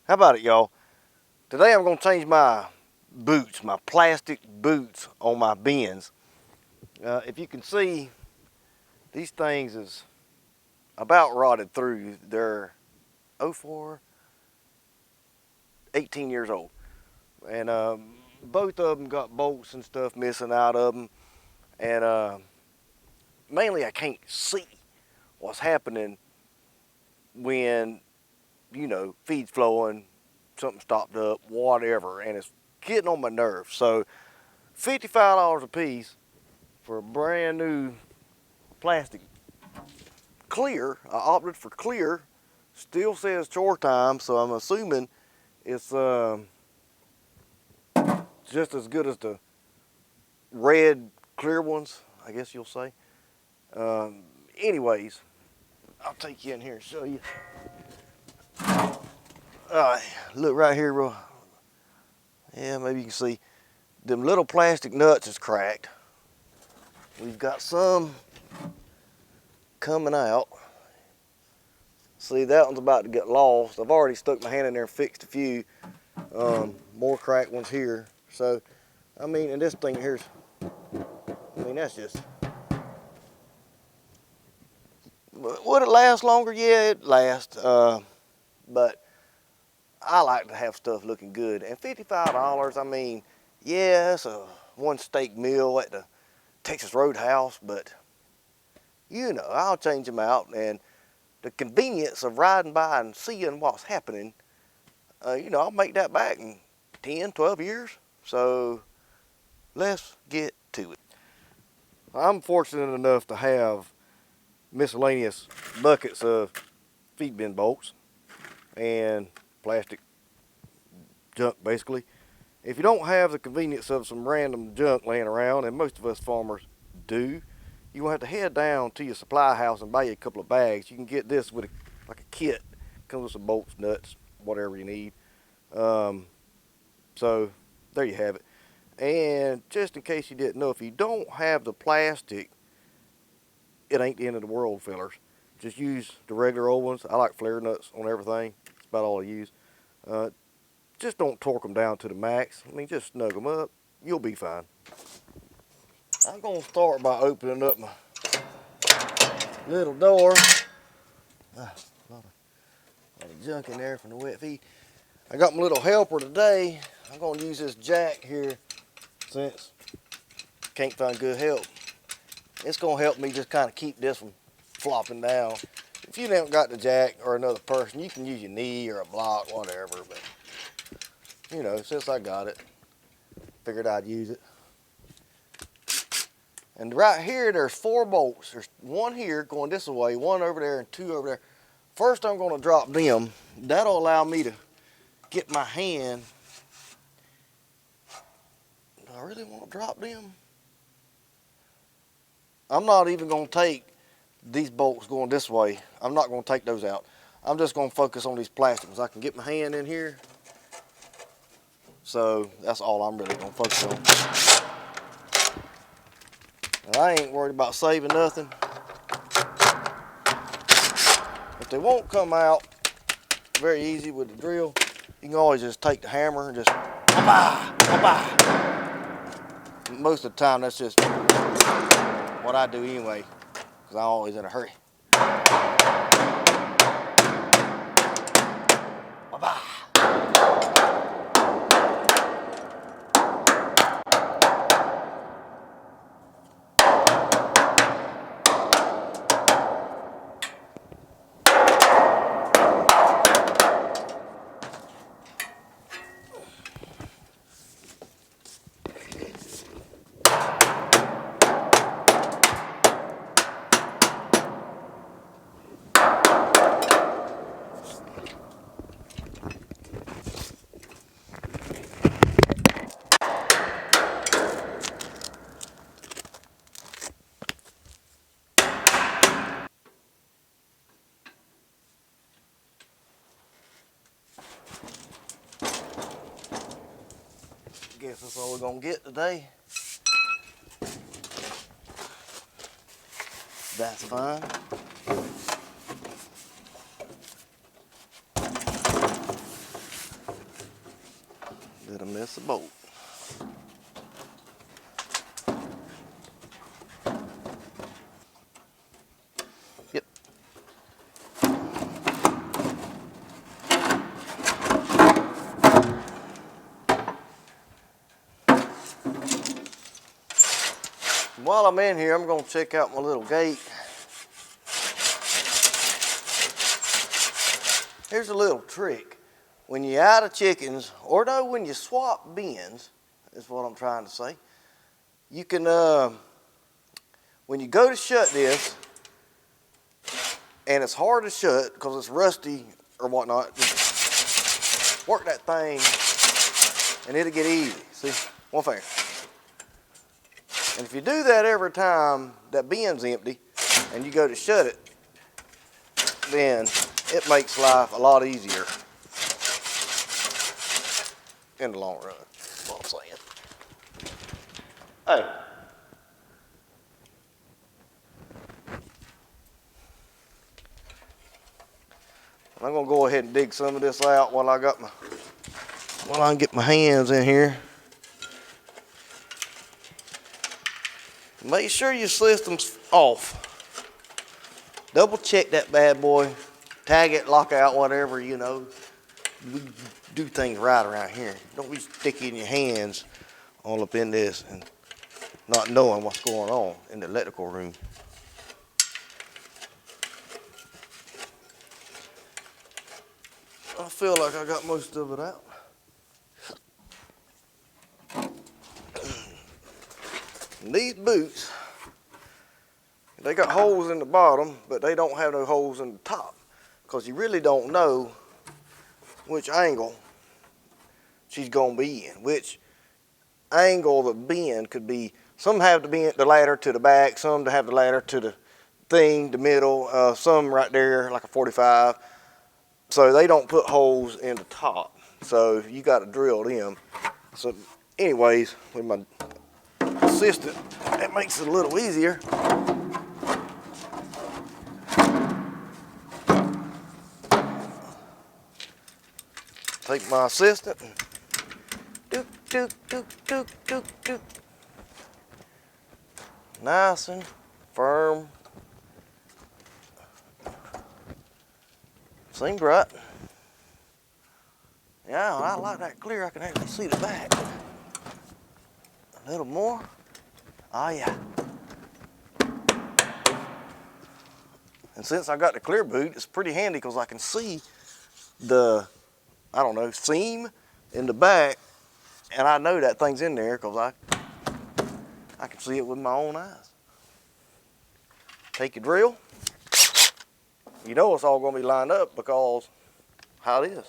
How about it, y'all? Today I'm going to change my boots, my plastic boots on my bins. If you can see, these things is about rotted through. They're 04, 18 years old. And both of them got bolts and stuff missing out of them. And mainly I can't see what's happening when, feed's flowing, something stopped up, whatever, and it's getting on my nerves. So $55 a piece for a brand new plastic clear. I opted for clear. Still says chore time, so I'm assuming it's just as good as the red clear ones, I guess you'll say. Anyways, I'll take you in here and show you. Look right here, bro. Yeah, maybe you can see them little plastic nuts is cracked. We've got some coming out. See, that one's about to get lost. I've already stuck my hand in there and fixed a few. More cracked ones here. So, and this thing here's, that's just, would it last longer? Yeah, it lasts. But I like to have stuff looking good. And $55, yeah, it's a one steak meal at the Texas Roadhouse, but I'll change them out. And the convenience of riding by and seeing what's happening, I'll make that back in 10, 12 years. So let's get to it. I'm fortunate enough to have miscellaneous buckets of feed bin bolts and plastic junk, basically. If you don't have the convenience of some random junk laying around, and most of us farmers do, you're going to have to head down to your supply house and buy you a couple of bags. You can get this with like a kit. Comes with some bolts, nuts, whatever you need. So there you have it. And just in case you didn't know, if you don't have the plastic, it ain't the end of the world, fellers. Just use the regular old ones. I like flare nuts on everything. That's about all I use. Just don't torque them down to the max. Just snug them up. You'll be fine. I'm going to start by opening up my little door. A lot of junk in there from the wet feed. I got my little helper today. I'm going to use this jack here since I can't find good help. It's going to help me just kind of keep this from flopping down. If you haven't got the jack or another person, you can use your knee or a block, whatever. But, since I got it, figured I'd use it. And right here, there's 4 bolts. There's one here going this way, one over there, and 2 over there. First, I'm going to drop them. That'll allow me to get my hand. Do I really want to drop them? I'm not even going to take these bolts going this way. I'm not going to take those out. I'm just going to focus on these plastic ones. I can get my hand in here. So that's all I'm really going to focus on. And I ain't worried about saving nothing. If they won't come out very easy with the drill, you can always just take the hammer and just most of the time that's just what I do anyway, because I'm always in a hurry. Guess that's all we're gonna get today. That's fine. Did I miss a bolt? Yep. While I'm in here, I'm going to check out my little gate. Here's a little trick. When you're out of chickens, or no, when you swap bins, is what I'm trying to say, you can, when you go to shut this, and it's hard to shut because it's rusty or whatnot, just work that thing and it'll get easy. See, one finger. And if you do that every time that bin's empty and you go to shut it, then it makes life a lot easier in the long run. That's what I'm saying. Hey. I'm gonna go ahead and dig some of this out while I can get my hands in here. Make sure your system's off. Double check that bad boy. Tag it, lock out, whatever, you know. We do things right around here. Don't be sticking your hands all up in this and not knowing what's going on in the electrical room. I feel like I got most of it out. And these boots, they got holes in the bottom, but they don't have no holes in the top, because you really don't know which angle she's gonna be in. Which angle the bend could be. Some have the ladder to the back, some to have the ladder to the thing, the middle, some right there like a 45. So they don't put holes in the top. So you got to drill them. So anyways, with my assistant, that makes it a little easier. Take my assistant and dook. Nice and firm. Seems right. Yeah, I like that clear. I can actually see the back. A little more. Oh yeah. And since I got the clear boot, it's pretty handy because I can see the, I don't know, seam in the back, and I know that thing's in there because I can see it with my own eyes. Take your drill. You know it's all going to be lined up because how it is.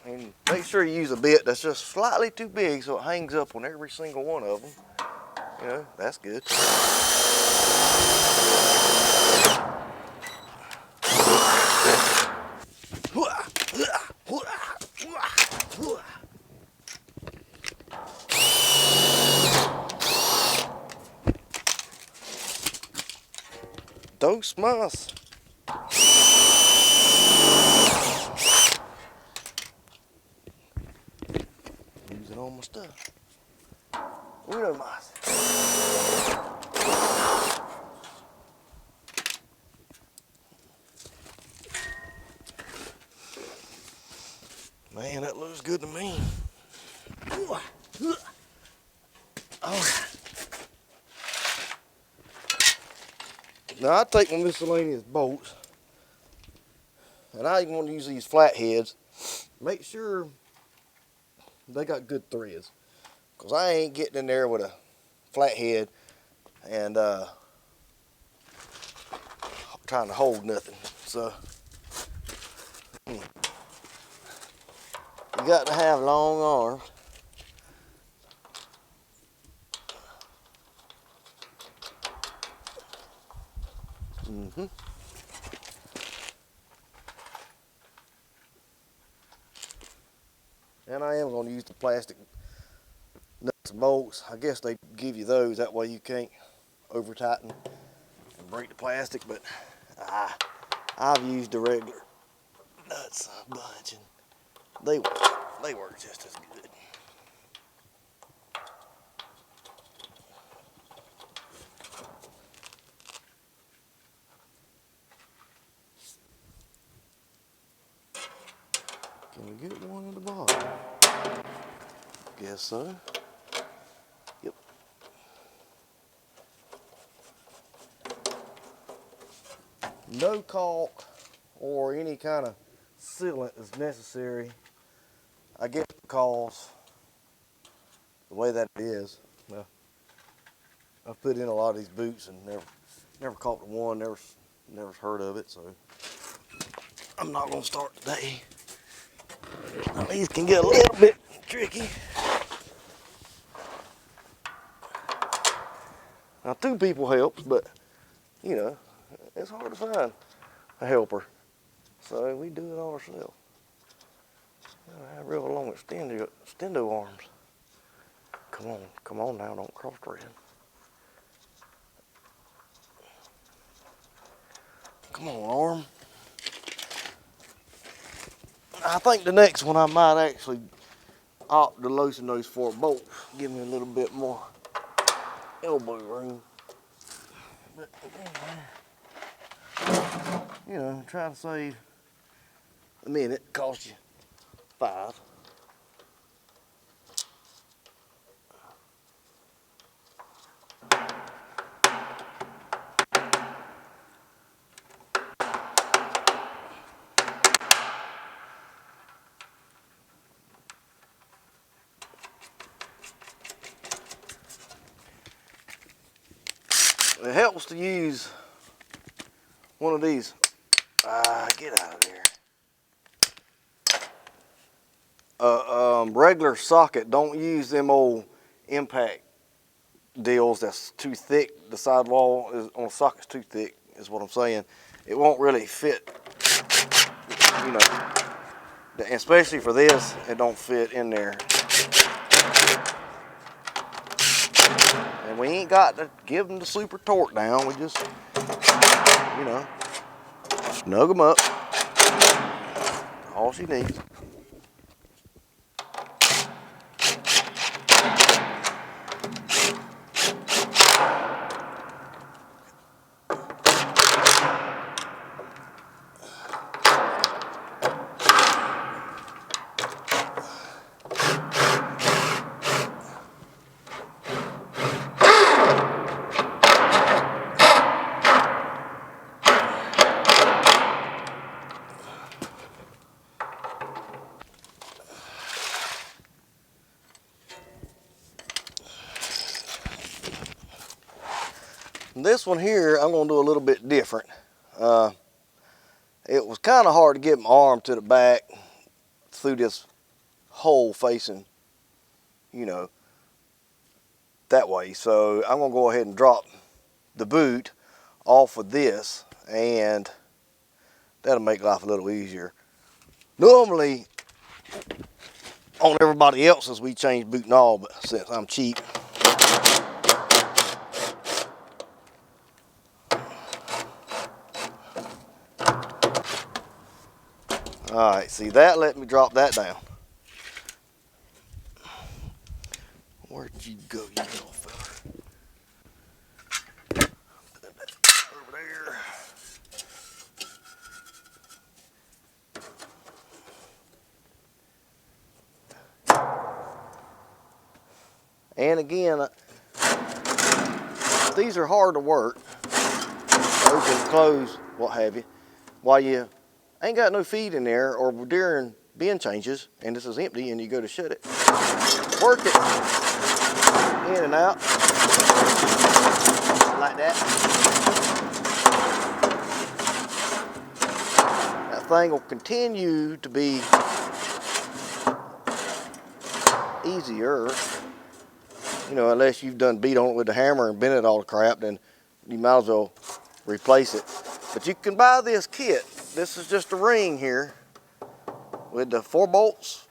And make sure you use a bit that's just slightly too big so it hangs up on every single one of them. You know, that's good. Don't smash. Using all my stuff. Uno más. Man, that looks good to me. Oh. Now I take my miscellaneous bolts, and I even want to use these flatheads. Make sure they got good threads, because I ain't getting in there with a flathead and trying to hold nothing. So you got to have long arms. Mm-hmm. And I am going to use the plastic nuts and bolts. I guess they give you those. That way you can't over tighten and break the plastic. But I've used the regular nuts a bunch, and they work just as good. Can we get one in the bottom? Guess so. Yep. No caulk or any kind of sealant is necessary, I guess, because the way that it is. Now, I've put in a lot of these boots and never caught one, never heard of it, so I'm not gonna start today. These can get a little bit tricky. Now, two people helps, but you know, it's hard to find a helper, so we do it all ourselves. I have real long extendo arms. Come on now, don't cross thread. Come on, arm. I think the next one I might actually opt to loosen those four bolts, give me a little bit more elbow room. But you know, try to save a minute, cost you 5. It helps to use one of these. Get out of there. Regular socket. Don't use them old impact deals that's too thick. The sidewall on the socket's too thick, is what I'm saying. It won't really fit, you know, especially for this, it don't fit in there. And we ain't got to give them the super torque down. We just, you know, snug them up. All she needs. This one here, I'm gonna do a little bit different. It was kind of hard to get my arm to the back through this hole facing, you know, that way. So I'm gonna go ahead and drop the boot off of this, and that'll make life a little easier. Normally, on everybody else's, we change boot and all, but since I'm cheap, all right, see that? Let me drop that down. Where'd you go, you little fella? Put that over there. And again, these are hard to work. Open, close, what have you. While you ain't got no feed in there, or during bin changes, and this is empty, and you go to shut it, work it in and out like that. That thing will continue to be easier, you know, unless you've done beat on it with the hammer and bent it all to crap, then you might as well replace it. But you can buy this kit. This is just a ring here with the 4 bolts,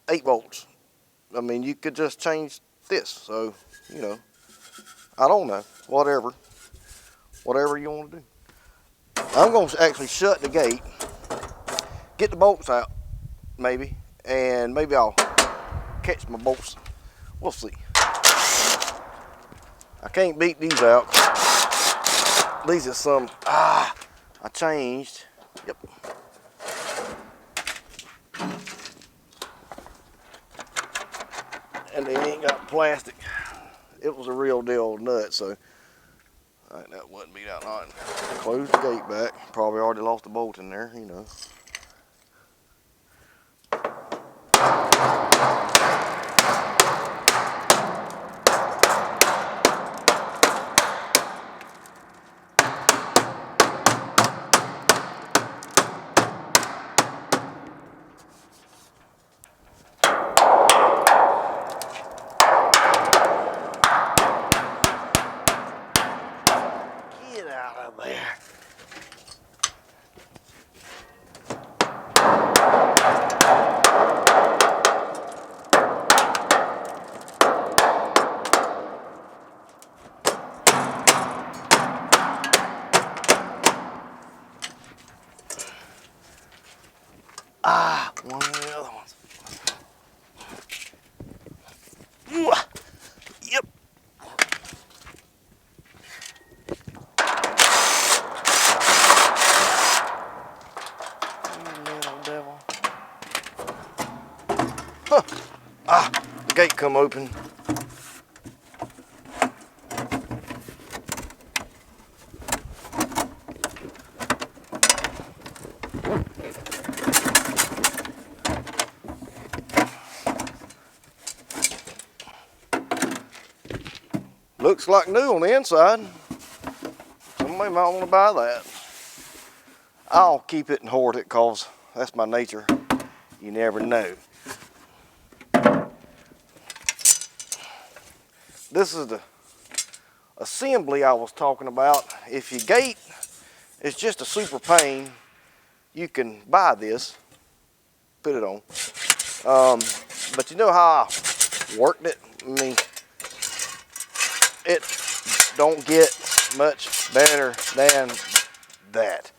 8 bolts. I mean, you could just change this. So, you know, I don't know, whatever you want to do. I'm going to actually shut the gate, get the bolts out, maybe, and maybe I'll catch my bolts. We'll see. I can't beat these out. These are some, I changed. Yep. And they ain't got plastic. It was a real deal nut, so I think that wouldn't beat out nothing. Close the gate back. Probably already lost a bolt in there, you know. Get out of there. One of the other ones. Yep. Little devil. Huh. The gate come open. Looks like new on the inside. Somebody might want to buy that. I'll keep it and hoard it because that's my nature. You never know. This is the assembly I was talking about. If your gate is just a super pain, you can buy this, put it on. But you know how I worked it? I mean, it don't get much better than that.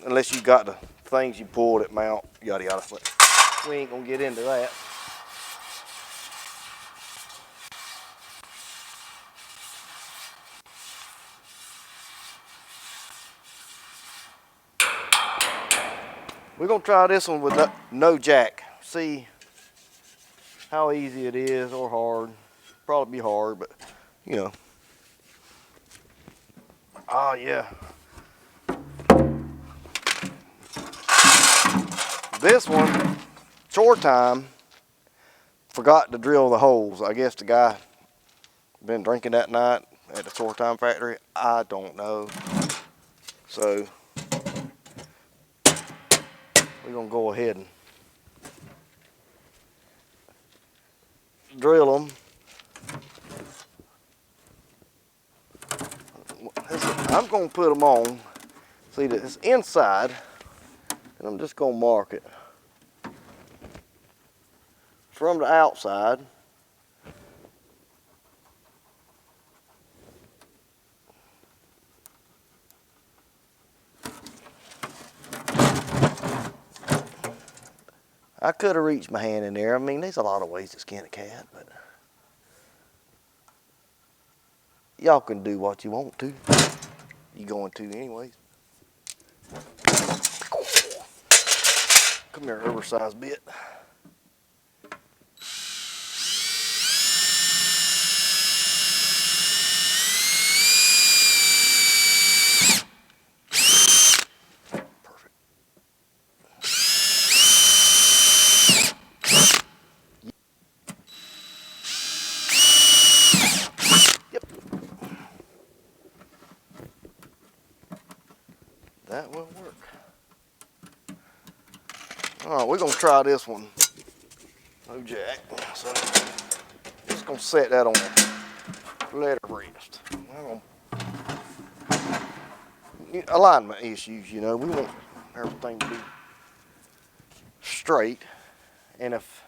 Unless you got the things you pull that mount, yada yada. But we ain't gonna get into that. We're gonna try this one with no jack. See how easy it is or hard. Probably be hard, but you know. Oh yeah. This one, chore time, forgot to drill the holes. I guess the guy been drinking that night at the chore time factory. I don't know. So we're gonna go ahead and drill them. I'm gonna put them on. See that it's inside, and I'm just gonna mark it from the outside. I could have reached my hand in there. I mean, there's a lot of ways to skin a cat, but y'all can do what you want to. You going to anyways. Come here, oversized bit. That will work. All right, we're gonna try this one. No jack. So just gonna set that on the letter rest. alignment issues, you know. We want everything to be straight. And if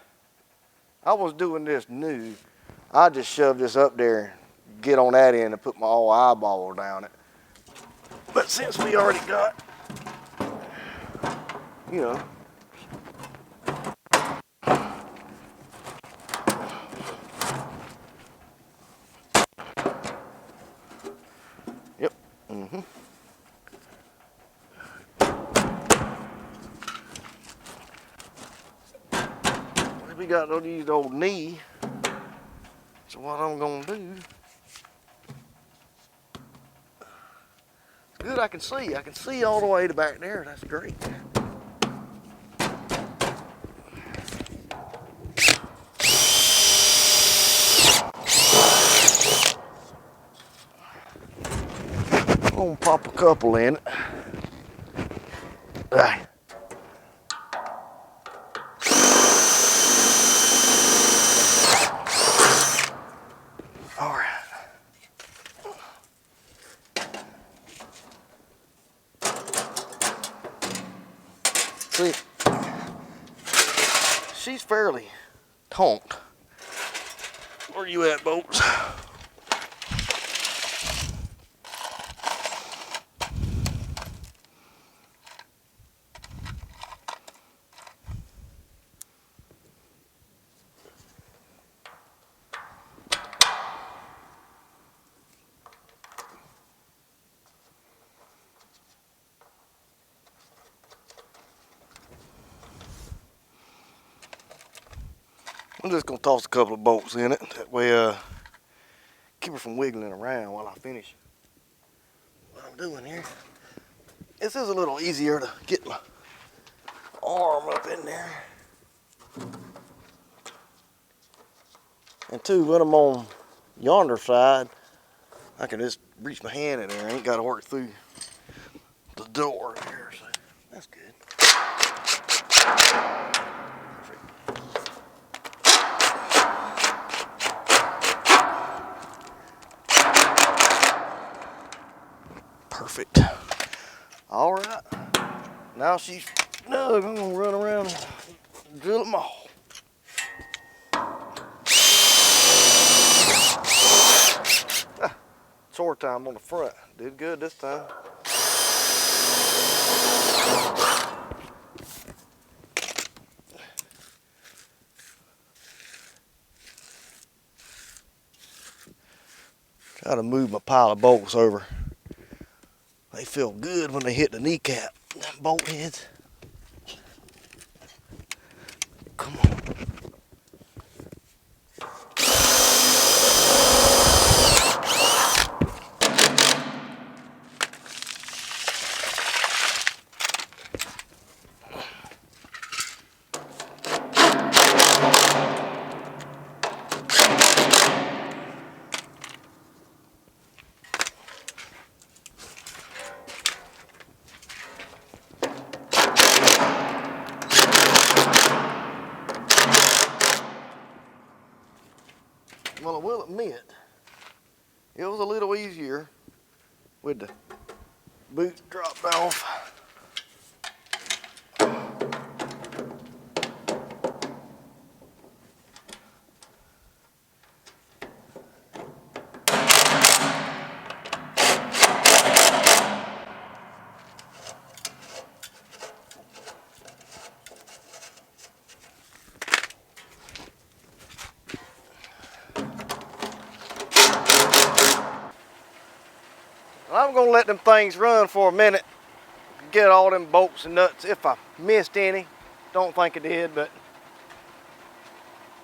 I was doing this new, I'd just shove this up there, get on that end and put my all eyeball down it. But since we already got, you know, yep, we got to use the old knee. So what I'm gonna do, it's good I can see. I can see all the way to back there. That's great. I'm gonna pop a couple in it. Right. All right. See, she's fairly taut. Where you at, Bolts? I'm just gonna toss a couple of bolts in it. That way, keep her from wiggling around while I finish what I'm doing here. This is a little easier to get my arm up in there. And two, when I'm on yonder side, I can just reach my hand in there. I ain't gotta work through the door there, so that's good. Perfect. All right. Now she's snug. I'm gonna run around and drill them all. Chore time on the front. Did good this time. Try to move my pile of bolts over. They feel good when they hit the kneecap. Bolt heads. Come on. Well, I will admit, it was a little easier with the boot dropped off. I'm gonna let them things run for a minute, get all them bolts and nuts. If I missed any, don't think I did, but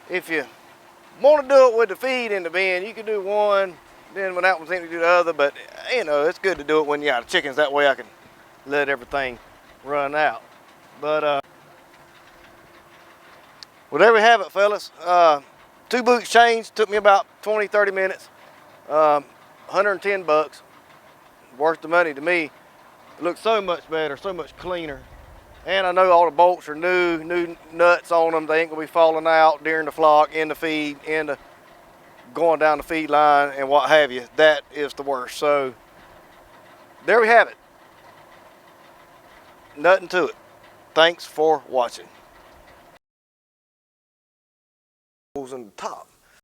if you want to do it with the feed in the bin, you can do one, then when that one's empty, do the other, but you know, it's good to do it when you got chickens, that way I can let everything run out. But well, there we have it, fellas. 2 boots changed, took me about 20-30 minutes, 110 bucks. Worth the money to me. It looks so much better, so much cleaner. And I know all the bolts are new nuts on them. They ain't gonna be falling out during the flock, in the feed, going down the feed line and what have you. That is the worst. So there we have it. nothing to it. Thanks for watching. Goes in the top.